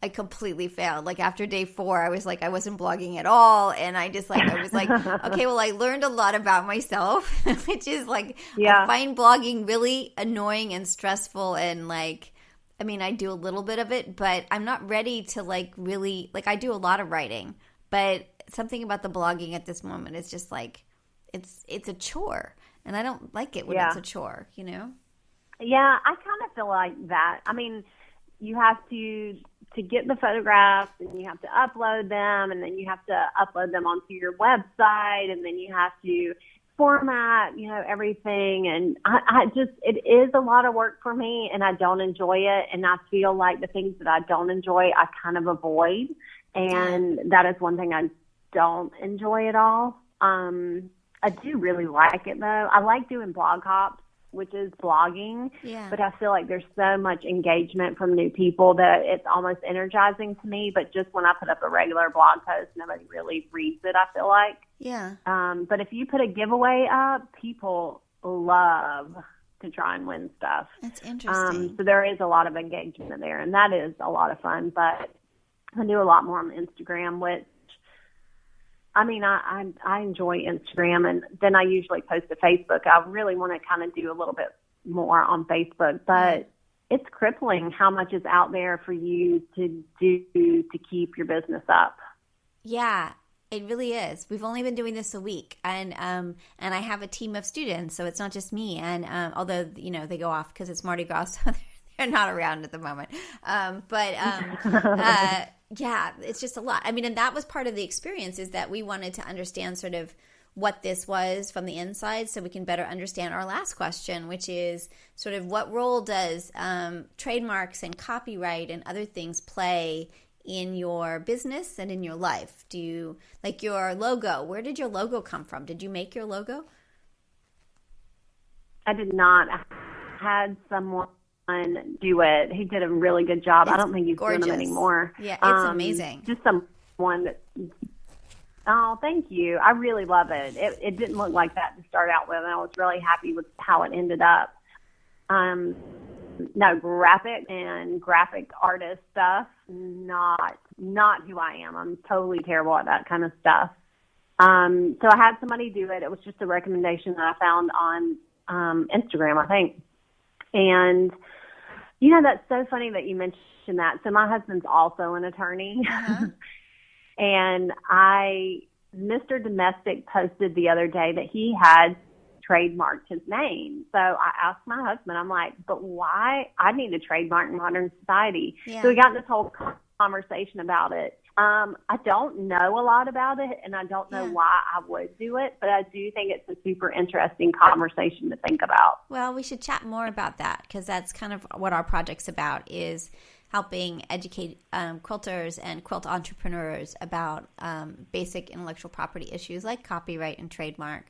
I completely failed. Like after day 4, I was like, I wasn't blogging at all. And I was like, okay, well, I learned a lot about myself, which is like, I find blogging really annoying and stressful. And like, I mean, I do a little bit of it, but I'm not ready to like really, like I do a lot of writing, but something about the blogging at this moment is just like, it's a chore. And I don't like it when it's a chore, you know? Yeah, I kind of feel like that. I mean, you have to get the photographs, and you have to upload them, and then you have to upload them onto your website, and then you have to format, you know, everything. And I just, it is a lot of work for me, and I don't enjoy it. And I feel like the things that I don't enjoy, I kind of avoid. And that is one thing I don't enjoy at all. I do really like it, though. I like doing blog hops, which is blogging, but I feel like there's so much engagement from new people that it's almost energizing to me. But just when I put up a regular blog post, nobody really reads it, I feel like. Yeah. But if you put a giveaway up, people love to try and win stuff. That's interesting. So there is a lot of engagement there, and that is a lot of fun. But I do a lot more on Instagram, which, I mean, I enjoy Instagram, and then I usually post to Facebook. I really want to kind of do a little bit more on Facebook, but it's crippling how much is out there for you to do to keep your business up. Yeah, it really is. We've only been doing this a week, and I have a team of students, so it's not just me. And although, you know, they go off because it's Mardi Gras, so they're not around at the moment. Yeah, it's just a lot. I mean, and that was part of the experience, is that we wanted to understand sort of what this was from the inside so we can better understand our last question, which is sort of what role does trademarks and copyright and other things play in your business and in your life? Do you, like your logo, where did your logo come from? Did you make your logo? I did not. I had someone do it. He did a really good job. I don't think he's doing them anymore. Yeah, it's amazing. Just someone that, oh, thank you. I really love it. It didn't look like that to start out with, and I was really happy with how it ended up. No, graphic and graphic artist stuff, not who I am. I'm totally terrible at that kind of stuff. So I had somebody do it. It was just a recommendation that I found on Instagram, I think. And, you know, that's so funny that you mentioned that. So my husband's also an attorney. Uh-huh. And Mr. Domestic posted the other day that he had trademarked his name. So I asked my husband, I'm like, but why? I need to trademark Modern Sewciety. Yeah. So we got in this whole conversation about it. I don't know a lot about it, and I don't know why I would do it, but I do think it's a super interesting conversation to think about. Well, we should chat more about that, because that's kind of what our project's about, is helping educate quilters and quilt entrepreneurs about basic intellectual property issues like copyright and trademark.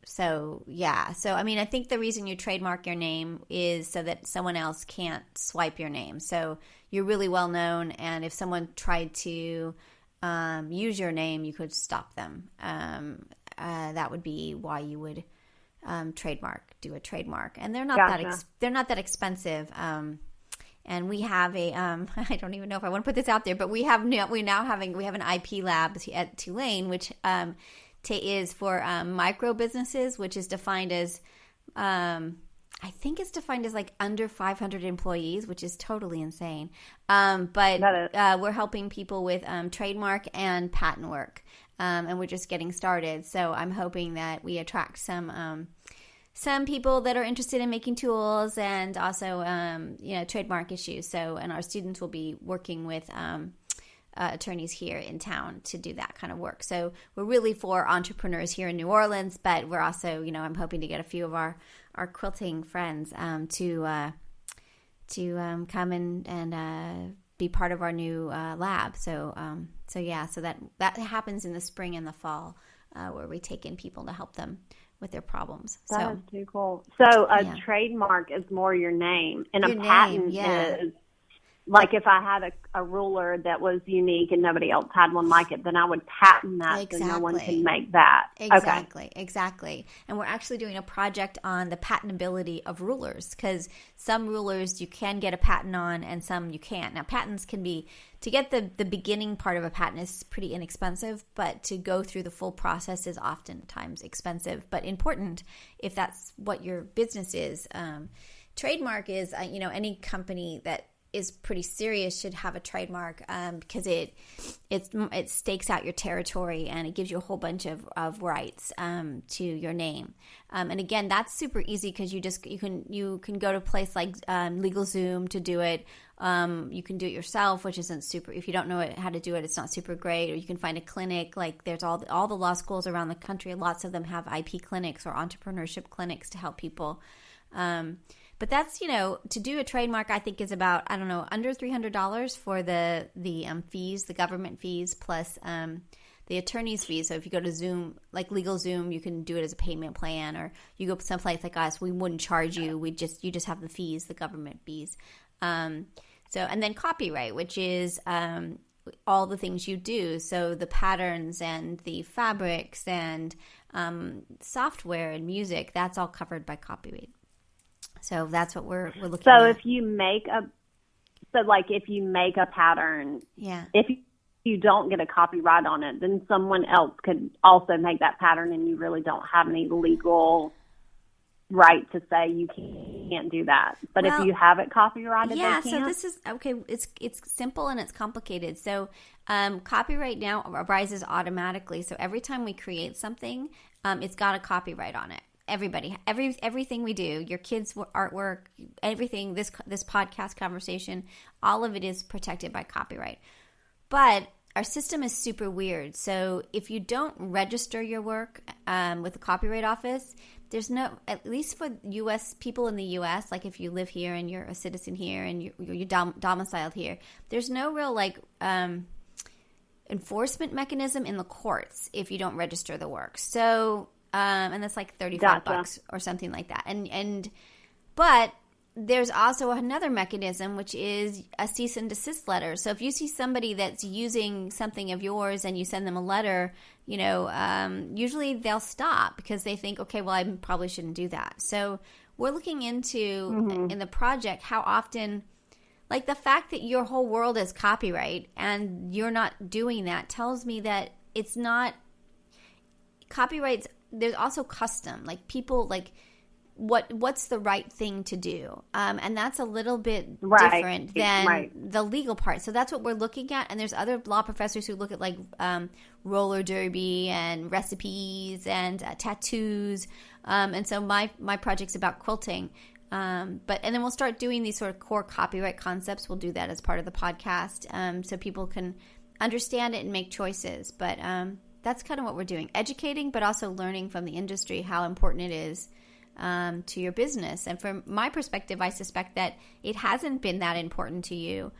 So I mean, I think the reason you trademark your name is so that someone else can't swipe your name. So you're really well known, and if someone tried to use your name, you could stop them. That would be why you would do a trademark, and they're not that expensive. And we have a I don't even know if I want to put this out there, but we have an IP lab at Tulane, which is for micro businesses, which is defined as I think it's defined as like under 500 employees, which is totally insane. But we're helping people with trademark and patent work, and we're just getting started. So I'm hoping that we attract some people that are interested in making tools, and also trademark issues. So, and our students will be working with attorneys here in town to do that kind of work. So we're really for entrepreneurs here in New Orleans, but we're also, I'm hoping to get a few of our quilting friends to come and be part of our new lab. So that happens in the spring and the fall, where we take in people to help them with their problems. That is too cool. So a trademark is more your name, and a patent is like if I had a ruler that was unique and nobody else had one like it, then I would patent that Exactly. so no one can make that. Exactly. And we're actually doing a project on the patentability of rulers, because some rulers you can get a patent on and some you can't. Now, patents can be, to get the beginning part of a patent is pretty inexpensive, but to go through the full process is oftentimes expensive, but important if that's what your business is. Trademark is, any company that is pretty serious should have a trademark, because it stakes out your territory and it gives you a whole bunch of rights to your name. And again, that's super easy because you can go to a place like LegalZoom to do it. You can do it yourself, which isn't super. If you don't know how to do it, it's not super great. Or you can find a clinic. Like there's all the law schools around the country. Lots of them have IP clinics or entrepreneurship clinics to help people. But that's, to do a trademark, I think is about, under $300 for the fees, the government fees, plus the attorney's fees. So if you go to Zoom, like LegalZoom, you can do it as a payment plan, or you go someplace like us, we wouldn't charge you. You just have the fees, the government fees. And then copyright, which is all the things you do. So the patterns and the fabrics and software and music, that's all covered by copyright. So that's what we're looking at. So if you make a pattern, if you don't get a copyright on it, then someone else could also make that pattern and you really don't have any legal right to say you can't do that. But if you have it copyrighted, they can't. So this is, okay, it's simple and it's complicated. So copyright now arises automatically. So every time we create something, it's got a copyright on it. Everything we do, your kids' artwork, everything, this podcast conversation, all of it is protected by copyright. But our system is super weird. So if you don't register your work with the Copyright Office, there's no, at least for U.S. people in the U.S., like if you live here and you're a citizen here and you're domiciled here, there's no real enforcement mechanism in the courts if you don't register the work. So and that's like $35 or something like that. But there's also another mechanism, which is a cease and desist letter. So if you see somebody that's using something of yours and you send them a letter, usually they'll stop because they think, okay, well, I probably shouldn't do that. So we're looking into in the project how often, like the fact that your whole world is copyright and you're not doing that tells me that it's not copyrights. There's also custom, like people like what's the right thing to do, and that's a little bit different than the legal part. So that's what we're looking at. And there's other law professors who look at like roller derby and recipes and tattoos. And so my project's about quilting. And then we'll start doing these sort of core copyright concepts. We'll do that as part of the podcast, so people can understand it and make choices. But that's kind of what we're doing, educating, but also learning from the industry how important it is to your business. And from my perspective, I suspect that it hasn't been that important to you,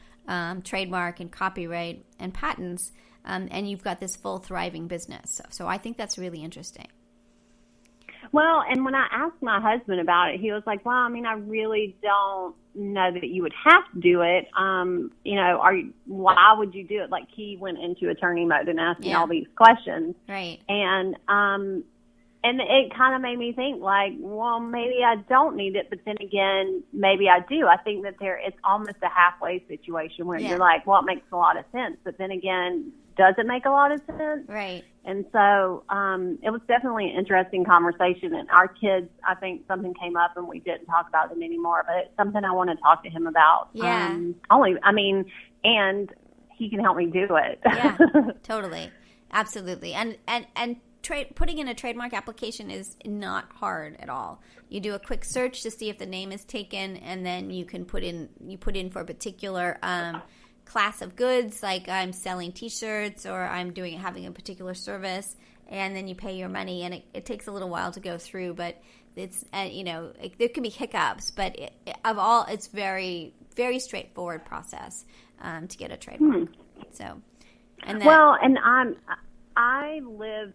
trademark and copyright and patents, and you've got this full thriving business. So I think that's really interesting. Well, and when I asked my husband about it, he was like, well, I mean, I really don't know that you would have to do it. Why would you do it? Like he went into attorney mode and asked me all these questions. Right. And it kind of made me think like, well, maybe I don't need it, but then again, maybe I do. I think that it's almost a halfway situation where you're like, well, it makes a lot of sense. But then again, does it make a lot of sense? Right. And so it was definitely an interesting conversation. And our kids, I think something came up and we didn't talk about it anymore, but it's something I want to talk to him about. Yeah. And he can help me do it. Yeah, totally. Absolutely. And putting in a trademark application is not hard at all. You do a quick search to see if the name is taken, and then you can put in for a particular class of goods, like I'm selling T-shirts or I'm having a particular service, and then you pay your money, and it takes a little while to go through, but it's there can be hiccups, but it's very, very straightforward process to get a trademark. So, I live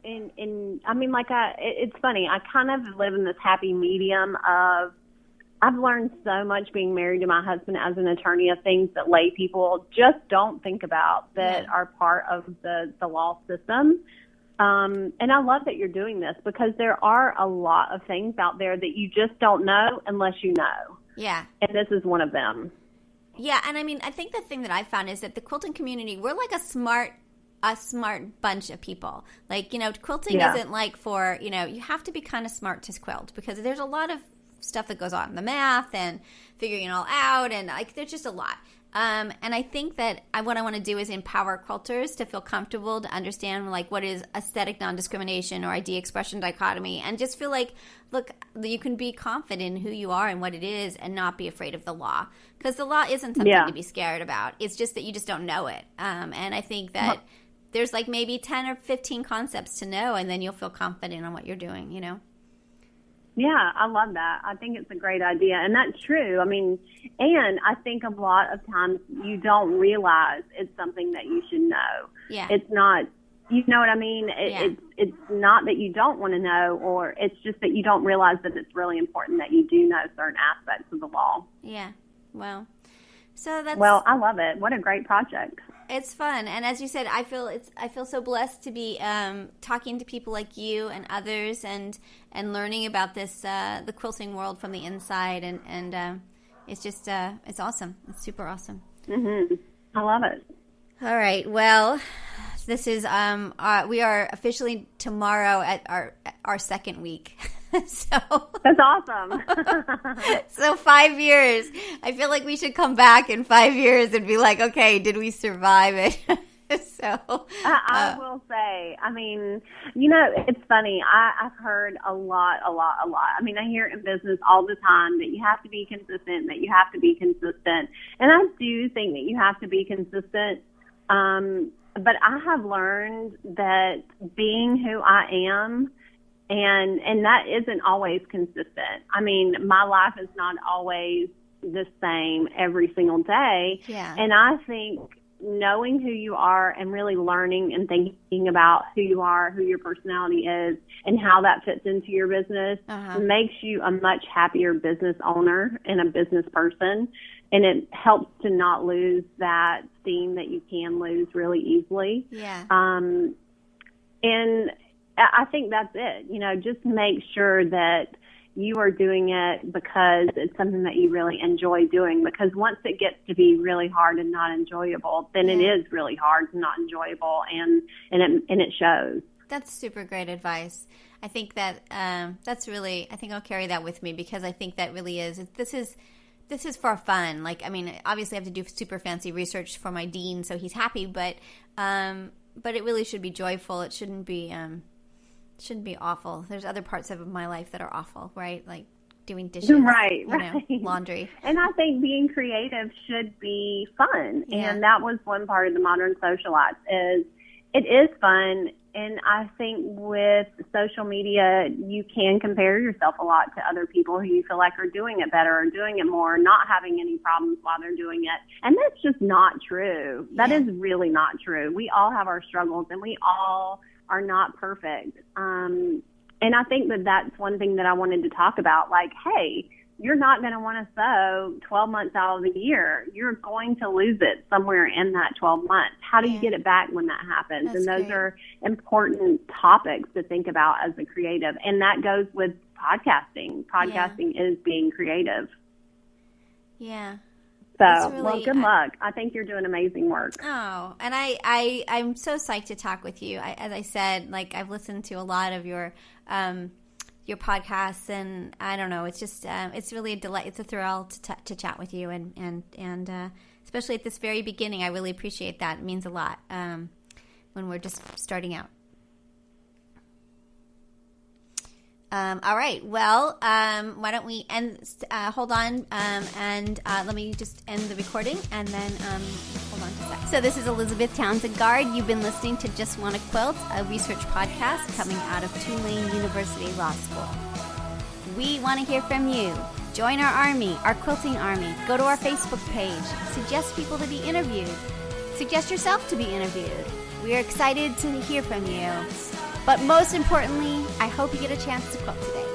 it's funny. I kind of live in this happy medium of I've learned so much being married to my husband as an attorney of things that lay people just don't think about that are part of the law system. And I love that you're doing this because there are a lot of things out there that you just don't know unless you know. Yeah. And this is one of them. Yeah, and I mean, I think the thing that I found is that the quilting community, we're like a smart bunch of people. Like, quilting isn't like for, you have to be kind of smart to quilt because there's a lot of stuff that goes on, the math and figuring it all out, and like there's just a lot. And I think that what I want to do is empower quilters to feel comfortable, to understand like what is aesthetic non-discrimination or idea expression dichotomy, and just feel like, look, you can be confident in who you are and what it is and not be afraid of the law. Because the law isn't something to be scared about. It's just that you just don't know it. And I think that there's like maybe 10 or 15 concepts to know, and then you'll feel confident on what you're doing, Yeah, I love that. I think it's a great idea. And that's true. I mean, and I think a lot of times you don't realize it's something that you should know. Yeah. It's not, you know what I mean? It's not that you don't want to know, or it's just that you don't realize that it's really important that you do know certain aspects of the law. Yeah. Well, I love it. What a great project. It's fun, and as you said, I feel so blessed to be talking to people like you and others, and learning about this the quilting world from the inside, and it's just it's awesome. It's super awesome. Mm-hmm. I love it. All right, well, this is we are officially tomorrow at our second week. So that's awesome. So 5 years. I feel like we should come back in 5 years and be like, okay, did we survive it? I will say, I mean, it's funny. I've heard a lot. I mean, I hear it in business all the time that you have to be consistent, And I do think that you have to be consistent. But I have learned that being who I am, and that isn't always consistent. I mean, my life is not always the same every single day. Yeah. And I think knowing who you are and really learning and thinking about who you are, who your personality is, and how that fits into your business makes you a much happier business owner and a business person. And it helps to not lose that steam that you can lose really easily. Yeah. And I think that's it. Just make sure that you are doing it because it's something that you really enjoy doing. Because once it gets to be really hard and not enjoyable, then it is really hard and not enjoyable, and it shows. That's super great advice. I think that that's really. I think I'll carry that with me because I think that really is. This is for fun. Like, I mean, obviously I have to do super fancy research for my dean, so he's happy. But it really should be joyful. It shouldn't be awful. There's other parts of my life that are awful, right? Like doing dishes, right. Laundry. And I think being creative should be fun. Yeah. And that was one part of the Modern Sewciety is it is fun. And I think with social media, you can compare yourself a lot to other people who you feel like are doing it better or doing it more, not having any problems while they're doing it. And that's just not true. That is really not true. We all have our struggles, and we all are not perfect. And I think that that's one thing that I wanted to talk about. Like, hey, you're not going to want to sew 12 months out of the year. You're going to lose it somewhere in that 12 months. How do you get it back when that happens? That's those are important topics to think about as a creative. And that goes with podcasting. Podcasting is being creative. Yeah. So, really, good luck. I think you're doing amazing work. Oh, and I'm so psyched to talk with you. As I said, like, I've listened to a lot of your podcasts, and I don't know, it's just it's really a delight. It's a thrill to chat with you, and especially at this very beginning, I really appreciate that. It means a lot when we're just starting out. All right. Well, why don't we end? Hold on, and let me just end the recording, and then hold on to that. So this is Elizabeth Townsend Guard. You've been listening to JustWannaQuilt, a research podcast coming out of Tulane University Law School. We want to hear from you. Join our army, our quilting army. Go to our Facebook page. Suggest people to be interviewed. Suggest yourself to be interviewed. We are excited to hear from you. But most importantly, I hope you get a chance to quilt today.